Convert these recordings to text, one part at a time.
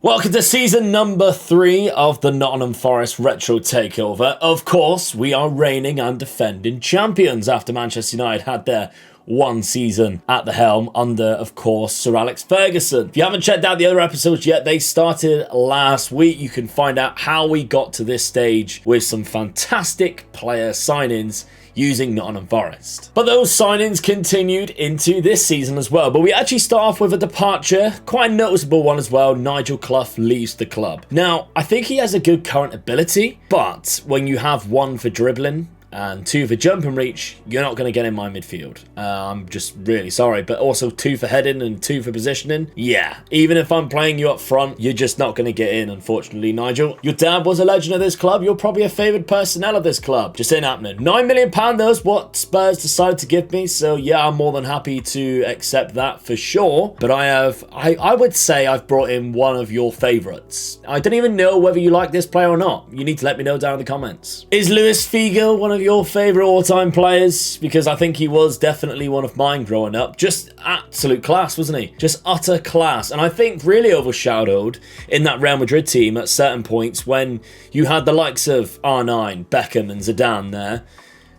Welcome to season number 3 of the Nottingham Forest Retro Takeover. Of course, we are reigning and defending champions after Manchester United had their one season at the helm under, of course, Sir Alex Ferguson. If you haven't checked out the other episodes yet, they started last week. You can find out how we got to this stage with some fantastic player signings using Nottingham Forest. But those signings continued into this season as well. But we actually start off with a departure, quite a noticeable one as well. Nigel Clough leaves the club. Now, I think he has a good current ability, but when you have 1 for dribbling and 2 for jump and reach, you're not going to get in my midfield. I'm just really sorry. But also 2 for heading and 2 for positioning. Yeah, even if I'm playing you up front, you're just not going to get in, unfortunately, Nigel. Your dad was a legend of this club. You're probably a favoured personnel of this club. Just ain't happening. £9 million, though, is what Spurs decided to give me. So yeah, I'm more than happy to accept that for sure. But I would say I've brought in one of your favourites. I don't even know whether you like this player or not. You need to let me know down in the comments. Is Lewis Fiegel one of your favourite all-time players? Because I think he was definitely one of mine growing up. Just absolute class, wasn't he? Just utter class. And I think really overshadowed in that Real Madrid team at certain points when you had the likes of R9, Beckham and Zidane there.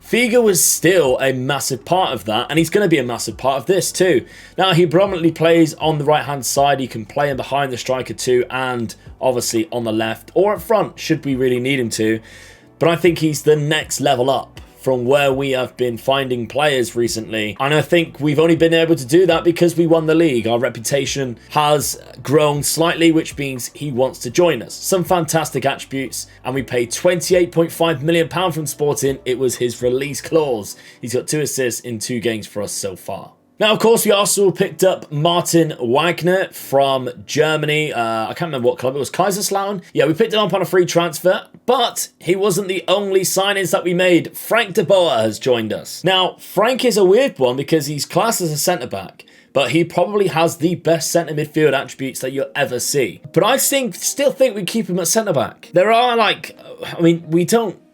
Fiegel was still a massive part of that, and he's going to be a massive part of this too. Now, he predominantly plays on the right-hand side. He can play in behind the striker too, and obviously on the left or up front, should we really need him to. But I think he's the next level up from where we have been finding players recently. And I think we've only been able to do that because we won the league. Our reputation has grown slightly, which means he wants to join us. Some fantastic attributes, and we paid £28.5 million from Sporting. It was his release clause. He's got 2 assists in 2 games for us so far. Now, of course, we also picked up Martin Wagner from Germany. I can't remember what club it was. Kaiserslautern? Yeah, we picked him up on a free transfer, but he wasn't the only signings that we made. Frank de Boer has joined us. Now, Frank is a weird one because he's classed as a centre-back, but he probably has the best centre midfield attributes that you'll ever see. But I still think we keep him at centre-back. There are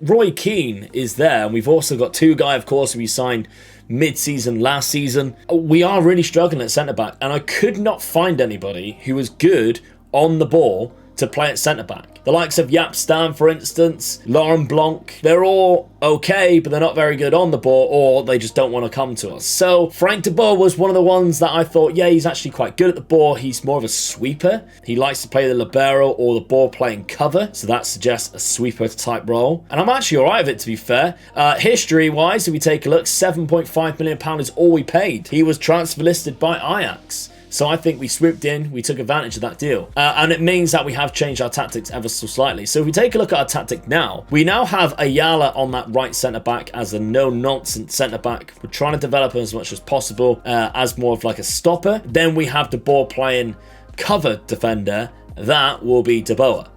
Roy Keane is there, and we've also got Tugay, of course, who we signed mid-season last season. We are really struggling at centre-back, and I could not find anybody who was good on the ball to play at centre-back. The likes of Jaap Stam, for instance, Laurent Blanc, they're all okay, but they're not very good on the ball, or they just don't want to come to us. So Frank de Boer was one of the ones that I thought, yeah, he's actually quite good at the ball. He's more of a sweeper. He likes to play the libero or the ball playing cover, so that suggests a sweeper type role. And I'm actually all right with it, to be fair. History-wise, if we take a look, £7.5 million is all we paid. He was transfer listed by Ajax. So I think we swooped in, we took advantage of that deal. And it means that we have changed our tactics ever so slightly. So if we take a look at our tactic now, we now have Ayala on that right centre-back as a no-nonsense centre-back. We're trying to develop him as much as possible as more of like a stopper. Then we have the ball-playing cover defender. That will be de Boer.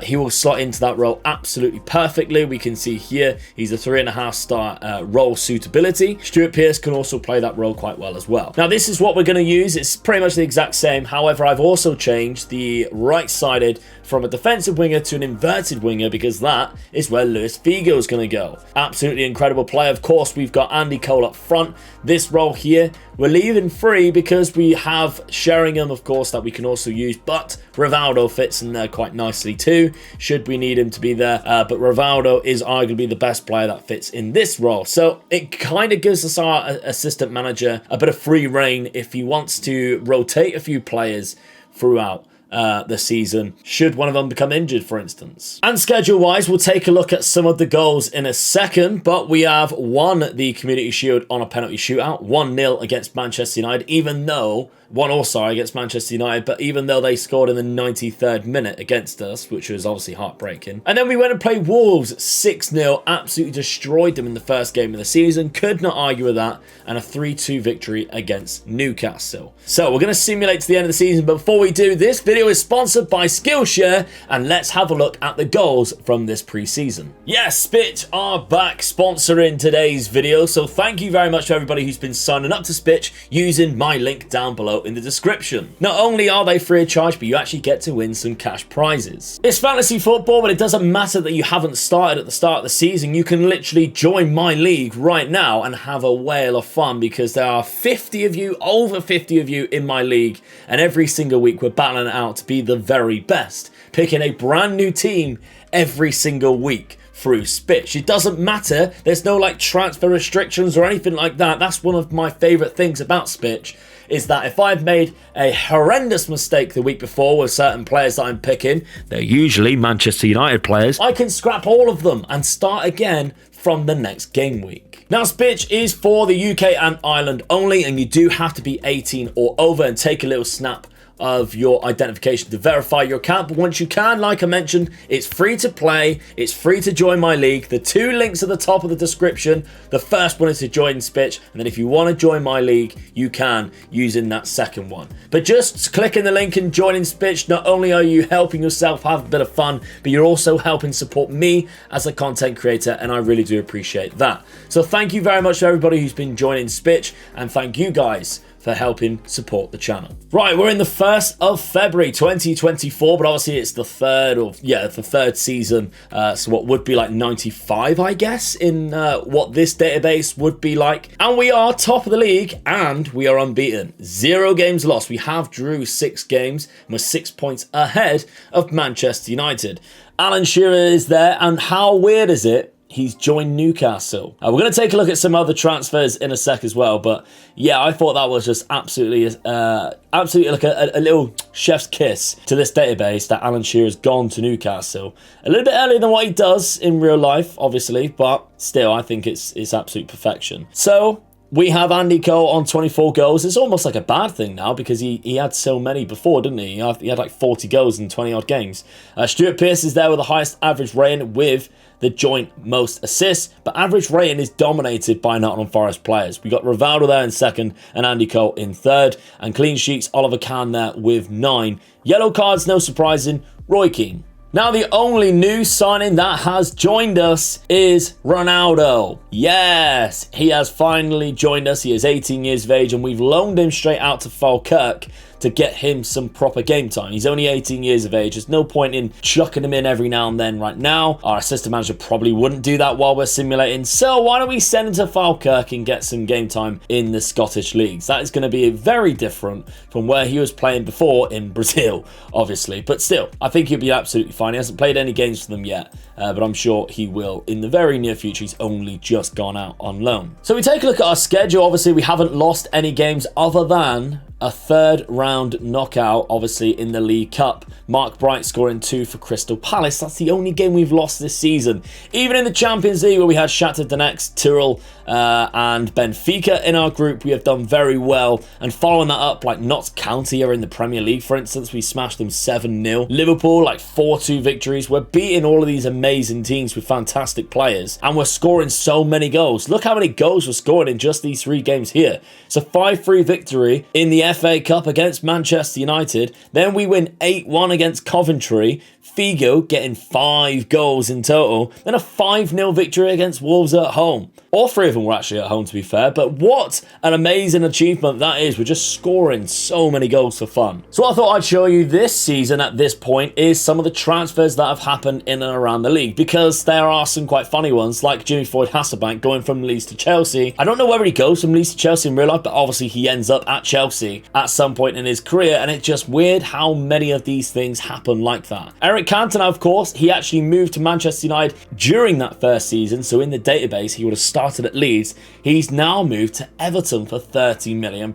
He will slot into that role absolutely perfectly. We can see here he's a 3.5 star role suitability. Stuart Pearce can also play that role quite well as well. Now, this is what we're going to use. It's pretty much the exact same. However, I've also changed the right-sided from a defensive winger to an inverted winger because that is where Lewis Fiegel is going to go. Absolutely incredible play. Of course, we've got Andy Cole up front. This role here, we're leaving free because we have Sheringham, of course, that we can also use, but Rivaldo fits in there quite nicely too, should we need him to be there. But Rivaldo is arguably the best player that fits in this role. So it kind of gives us our assistant manager a bit of free reign if he wants to rotate a few players throughout the season, should one of them become injured, for instance. And schedule-wise, we'll take a look at some of the goals in a second, but we have won the Community Shield on a penalty shootout, 1-0 against Manchester United, even though 1-0 against Manchester United, but even though they scored in the 93rd minute against us, which was obviously heartbreaking. And then we went and played Wolves 6-0, absolutely destroyed them in the first game of the season, could not argue with that, and a 3-2 victory against Newcastle. So we're going to simulate to the end of the season, but before we do, this video is sponsored by Skillshare, and let's have a look at the goals from this pre-season. Yes, SPITCH are back sponsoring today's video, so thank you very much to everybody who's been signing up to SPITCH using my link down below in the description. Not only are they free of charge, but you actually get to win some cash prizes. It's fantasy football, but it doesn't matter that you haven't started at the start of the season. You can literally join my league right now and have a whale of fun because there are 50 of you, over 50 of you in my league, and every single week we're battling it out out to be the very best, picking a brand new team every single week through SPITCH. It doesn't matter. There's no like transfer restrictions or anything like that. That's one of my favorite things about SPITCH, is that if I've made a horrendous mistake the week before with certain players that I'm picking, they're usually Manchester United players, I can scrap all of them and start again from the next game week. Now, SPITCH is for the UK and Ireland only, and you do have to be 18 or over and take a little snap of your identification to verify your account. But once you can, like I mentioned, it's free to play, it's free to join my league. The 2 links at the top of the description. The first one is to join SPITCH, and then if you want to join my league, you can using that second one. But just clicking the link and joining SPITCH, not only are you helping yourself have a bit of fun, but you're also helping support me as a content creator, and I really do appreciate that. So thank you very much to everybody who's been joining SPITCH, and thank you guys for helping support the channel. Right, we're in the 1st of February 2024, but obviously it's the third season, so what would be like 95, I guess, in what this database would be like. And we are top of the league, and we are unbeaten. 0 games lost. We have drew 6 games, and we're 6 points ahead of Manchester United. Alan Shearer is there, and how weird is it? He's joined Newcastle. We're going to take a look at some other transfers in a sec as well, but yeah, I thought that was just absolutely like a little chef's kiss to this database that Alan Shearer's gone to Newcastle. A little bit earlier than what he does in real life, obviously, but still, I think it's absolute perfection. So we have Andy Cole on 24 goals. It's almost like a bad thing now because he had so many before, didn't he? He had like 40 goals in 20 odd games. Stuart Pearce is there with the highest average rating with the joint most assists, but average rating is dominated by Nottingham Forest players. We got Ronaldo there in second and Andy Cole in third, and clean sheets, Oliver Kahn there with 9. Yellow cards, no surprising, Roy Keane. Now, the only new signing that has joined us is Ronaldo. Yes, he has finally joined us. He is 18 years of age, and we've loaned him straight out to Falkirk to get him some proper game time. He's only 18 years of age. There's no point in chucking him in every now and then right now. Our assistant manager probably wouldn't do that while we're simulating. So why don't we send him to Falkirk and get some game time in the Scottish leagues? That is going to be very different from where he was playing before in Brazil, obviously. But still, I think he'll be absolutely fine. He hasn't played any games for them yet, but I'm sure he will in the very near future. He's only just gone out on loan. So we take a look at our schedule. Obviously, we haven't lost any games other than a 3rd round knockout, obviously, in the League Cup. Mark Bright scoring 2 for Crystal Palace. That's the only game we've lost this season. Even in the Champions League, where we had Shakhtar Donetsk, Tyrrell, and Benfica in our group, we have done very well. And following that up, like Notts County are in the Premier League, for instance, we smashed them 7-0. Liverpool, like 4-2 victories. We're beating all of these amazing teams with fantastic players, and we're scoring so many goals. Look how many goals we're scoring in just these 3 games here. It's a 5-3 victory in the FA Cup against Manchester United. Then we win 8-1 against Coventry. Fiegel getting 5 goals in total. Then a 5-0 victory against Wolves at home. All 3 of them were actually at home, to be fair. But what an amazing achievement that is. We're just scoring so many goals for fun. So what I thought I'd show you this season at this point is some of the transfers that have happened in and around the league, because there are some quite funny ones, like Jimmy Floyd Hasselbank going from Leeds to Chelsea. I don't know whether he goes from Leeds to Chelsea in real life, but obviously he ends up at Chelsea at some point in his career, and it's just weird how many of these things happen like that. Eric Canton, of course, he actually moved to Manchester United during that first season, so in the database he would have started at Leeds. He's now moved to Everton for £30 million.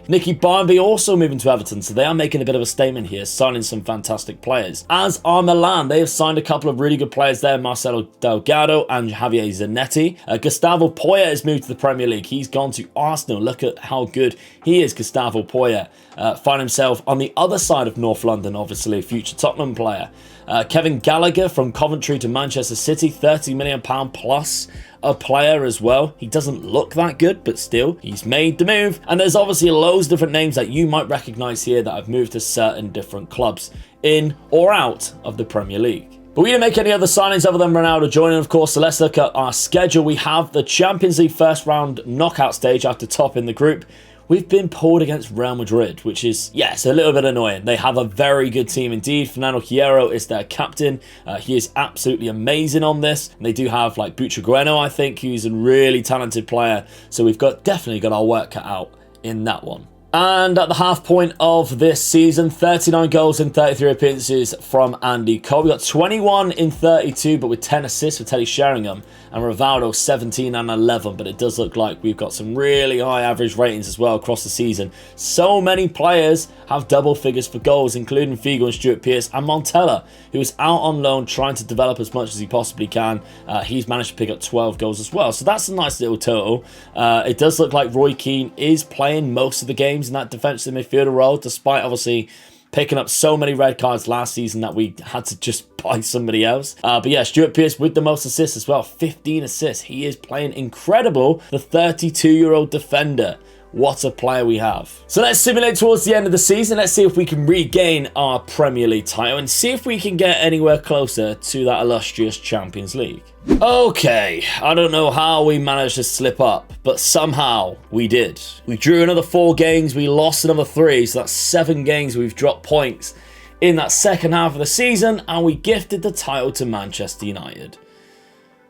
Nicky Barmby also moving to Everton, so they are making a bit of a statement here, signing some fantastic players. As are Milan, they have signed a couple of really good players there, Marcelo Delgado and Javier Zanetti. Gustavo Poyer has moved to the Premier League. He's gone to Arsenal. Look at how good he is, Gustavo Poyer. Find himself on the other side of North London, obviously, a future Tottenham player. Kevin Gallagher from Coventry to Manchester City, £30 million plus a player as well. He doesn't look that good, but still, he's made the move. And there's obviously loads of different names that you might recognise here that have moved to certain different clubs in or out of the Premier League. But we didn't make any other signings other than Ronaldo joining, of course, so let's look at our schedule. We have the Champions League first round knockout stage after topping the group. We've been pulled against Real Madrid, which is, yes, a little bit annoying. They have a very good team indeed. Fernando Hierro is their captain. He is absolutely amazing on this. And they do have, like, Butragueno, I think, who's a really talented player. So we've definitely got our work cut out in that one. And at the half point of this season, 39 goals in 33 appearances from Andy Cole. We got 21 in 32, but with 10 assists for Teddy Sheringham. And Rivaldo 17 and 11, but it does look like we've got some really high average ratings as well across the season. So many players have double figures for goals, including Fiegel and Stuart Pearce and Montella, who is out on loan trying to develop as much as he possibly can. He's managed to pick up 12 goals as well, so that's a nice little total. It does look like Roy Keane is playing most of the games in that defensive midfielder role, despite obviously picking up so many red cards last season that we had to just buy somebody else. But yeah, Stuart Pearce with the most assists as well, 15 assists. He is playing incredible, the 32-year-old defender. What a player we have. So let's simulate towards the end of the season. Let's see if we can regain our Premier League title and see if we can get anywhere closer to that illustrious Champions League. Okay, I don't know how we managed to slip up, but somehow we did. We drew another 4 games, we lost another 3, so that's 7 games we've dropped points in that second half of the season, and we gifted the title to Manchester United.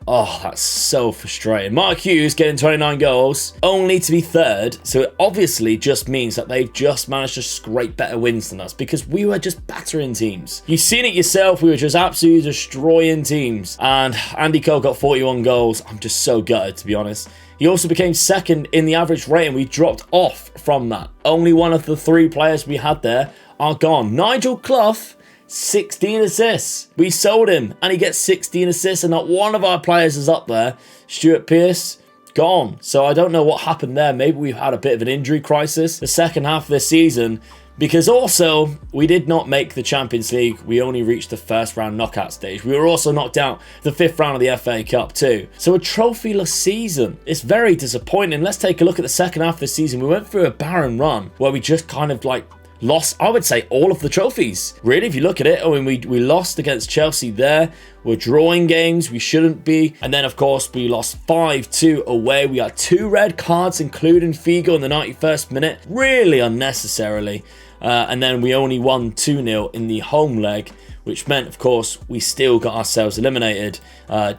Oh, that's so frustrating. Mark Hughes getting 29 goals, only to be third. So it obviously just means that they've just managed to scrape better wins than us because we were just battering teams. You've seen it yourself. We were just absolutely destroying teams. And Andy Cole got 41 goals. I'm just so gutted, to be honest. He also became second in the average rating. We dropped off from that. Only one of the 3 players we had there are gone. Nigel Clough, 16 assists. We sold him and he gets 16 assists and not one of our players is up there. Stuart Pearce, gone. So I don't know what happened there. Maybe we've had a bit of an injury crisis the second half of the season, because also we did not make the Champions League. We only reached the first round knockout stage. We were also knocked out the 5th round of the FA Cup too. So a trophyless season. It's very disappointing. Let's take a look at the second half of the season. We went through a barren run where we just kind of like lost, I would say, all of the trophies. Really, if you look at it, I mean, we lost against Chelsea there. We're drawing games we shouldn't be. And then, of course, we lost 5-2 away. We had 2 red cards, including Fiegel in the 91st minute. Really unnecessarily. And then we only won 2-0 in the home leg, which meant, of course, we still got ourselves eliminated.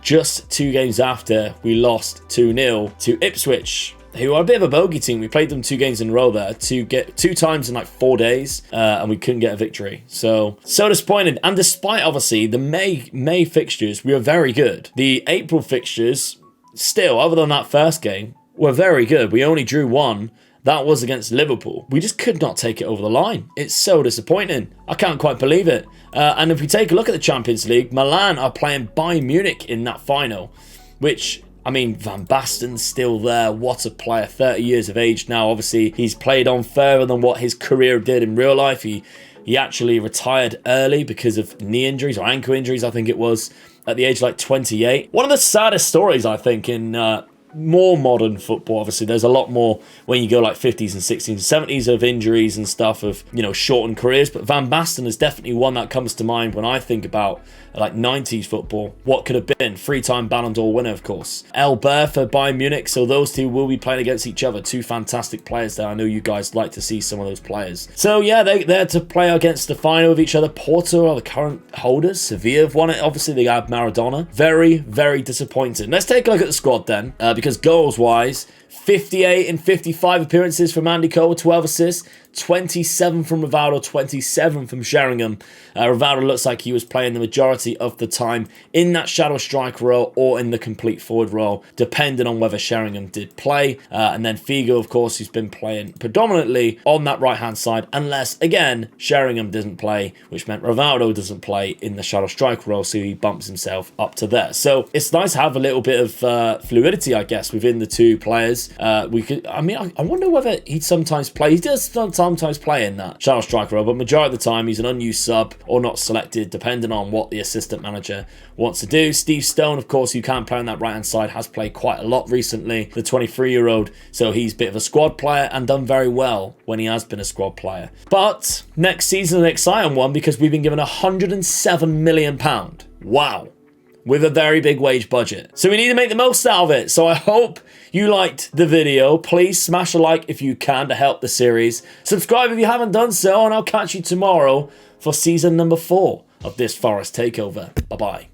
Just 2 games after, we lost 2-0 to Ipswich, who are a bit of a bogey team. We played them 2 games in a row there, 2 times in like 4 days, and we couldn't get a victory. So disappointed. And despite obviously the May fixtures, we were very good. The April fixtures, still, other than that first game, were very good. We only drew 1. That was against Liverpool. We just could not take it over the line. It's so disappointing. I can't quite believe it. And if we take a look at the Champions League, Milan are playing Bayern Munich in that final, which, I mean, Van Basten's still there. What a player, 30 years of age now. Obviously, he's played on further than what his career did in real life. He actually retired early because of knee injuries or ankle injuries, I think it was, at the age of like 28. One of the saddest stories, I think, in more modern football. Obviously, there's a lot more when you go like 50s and 60s and 70s of injuries and stuff, of, you know, shortened careers. But Van Basten is definitely one that comes to mind when I think about like 90s football. What could have been? 3-time Ballon d'Or winner, of course. Boer for Bayern Munich. So those two will be playing against each other. 2 fantastic players there. I know you guys like to see some of those players. So yeah, they're to play against the final of each other. Porto are the current holders. Sevilla have won it. Obviously, they have Maradona. Very, very disappointing. Let's take a look at the squad then, because goals-wise, 58 in 55 appearances from Andy Cole, 12 assists, 27 from Rivaldo, 27 from Sheringham. Rivaldo looks like he was playing the majority of the time in that shadow striker role or in the complete forward role, depending on whether Sheringham did play. And then Fiegel, of course, who's been playing predominantly on that right-hand side, unless, again, Sheringham doesn't play, which meant Rivaldo doesn't play in the shadow striker role, so he bumps himself up to there. So it's nice to have a little bit of fluidity, I guess, within the 2 players. I wonder whether he'd sometimes play. He does sometimes play in that shadow striker role, but majority of the time he's an unused sub or not selected, depending on what the assistant manager wants to do. Steve Stone, of course, who can play on that right-hand side, has played quite a lot recently, the 23-year-old, so he's a bit of a squad player and done very well when he has been a squad player. But next season, an exciting one, because we've been given £107 million. Wow. With a very big wage budget. So we need to make the most out of it. So I hope you liked the video. Please smash a like if you can to help the series. Subscribe if you haven't done so, and I'll catch you tomorrow for season number 4 of this Forest Takeover. Bye-bye.